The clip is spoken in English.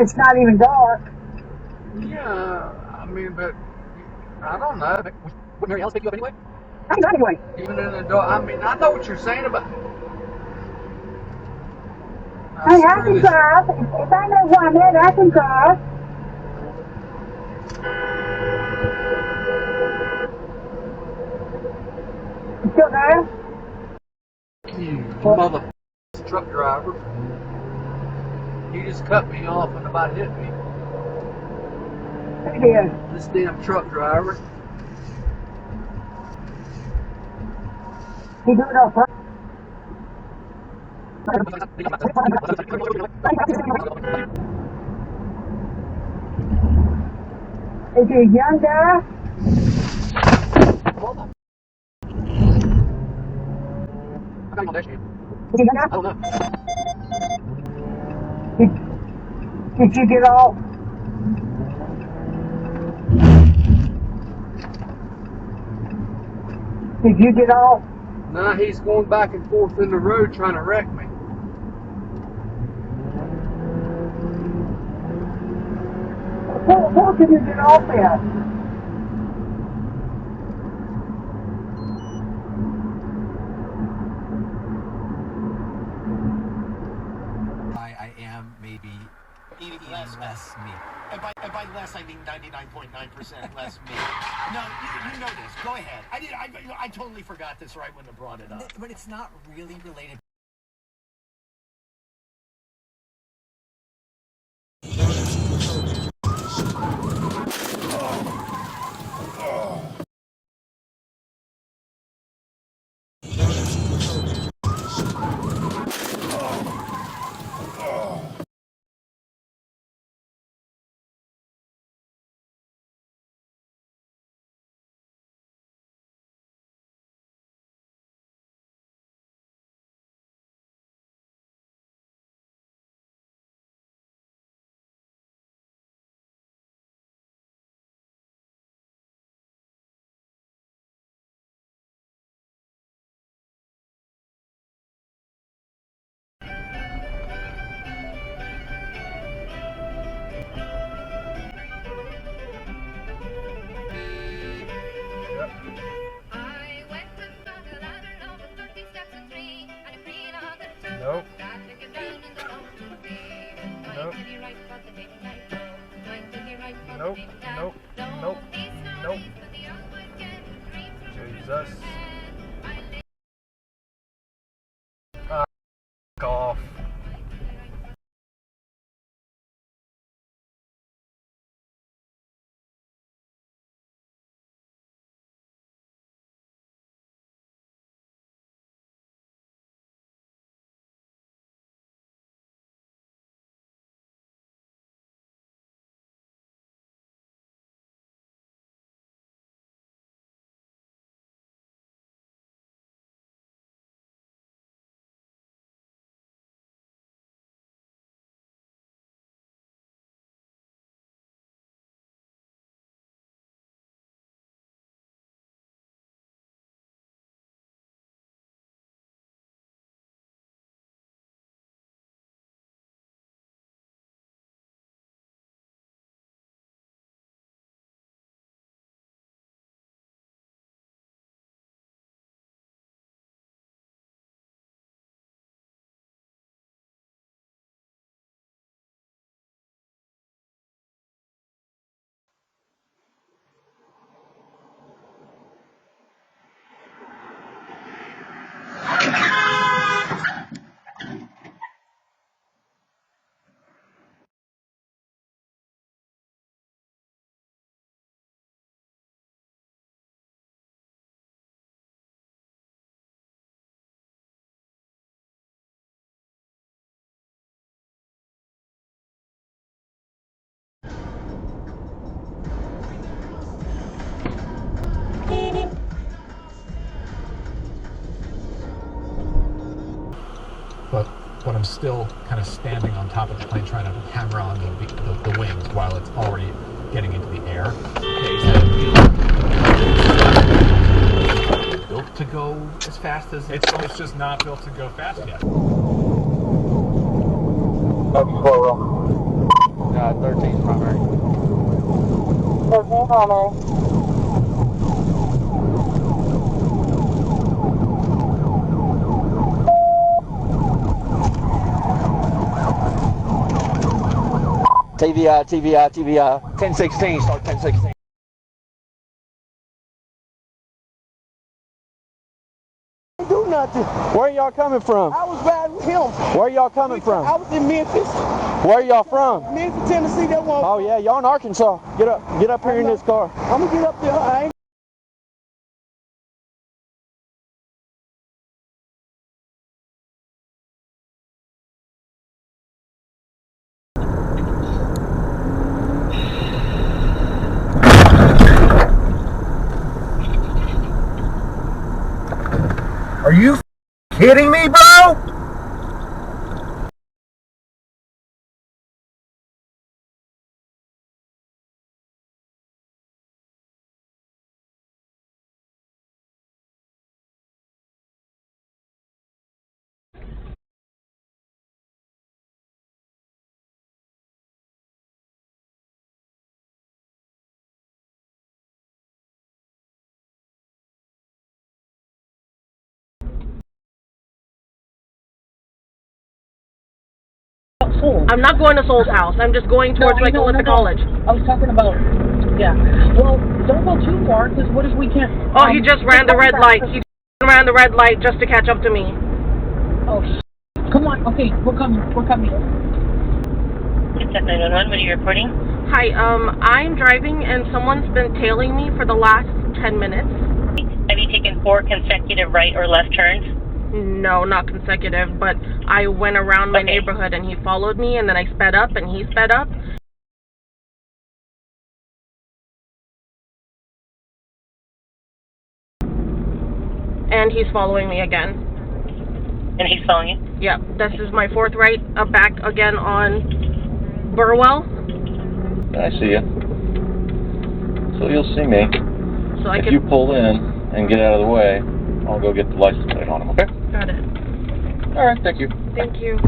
It's not even dark. Yeah, I mean, but I don't know. Would Mary Alice pick you up anyway? I can drive anyway. Even in the dark. I mean, I know what you're saying about. Hey, I can drive. If I know where I'm at, I can drive. You still there? You mother truck driver. You just cut me off and about hit me. Yeah. This damn truck driver. He do it all first. Is he a young guy? Hold on. I got him on dashcam. Is he a young guy? I don't know. Did you get off? Did you get off? Nah, he's going back and forth in the road trying to wreck me. What did you get off at? I am maybe eating less meat. And by less, I mean 99.9% less meat. No, you know this. Go ahead. I totally forgot this right when I brought it up. But it's not really related. Nope. Nope. Nope. Nope. Nope. Jesus. Off. But I'm still kind of standing on top of the plane trying to hammer on the wings while it's already getting into the air. Is it built to go as fast as it's just not built to go fast yet. That's slow. 13 primary. 13 primary. TVI. 1016, start 1016. Do nothing. Where y'all coming from? I was riding with him. Where y'all coming from? I was in Memphis. Where y'all from? Memphis, Tennessee, that one. Oh yeah, y'all in Arkansas. Get up here in this car. I'm gonna get up there. I ain't. Are you kidding me, bro? I'm not going to Soul's house. I'm just going towards Nicoletta College. I was talking about, yeah. Well, don't go too far, because what if we can't... Oh, he just ran the red light. He ran the red light just to catch up to me. Oh, come on. Okay, we're coming. It's at 911. What are you reporting? Hi, I'm driving and someone's been tailing me for the last 10 minutes. Have you taken 4 consecutive right or left turns? No, not consecutive, but I went around my neighborhood and he followed me and then I sped up and he sped up. And he's following me again. And he's following you? Yep, this is my 4th right, back again on Burwell. I see you. So you'll see me. So if you pull in and get out of the way, I'll go get the license plate on him, okay? Got it. All right, thank you. Thank you.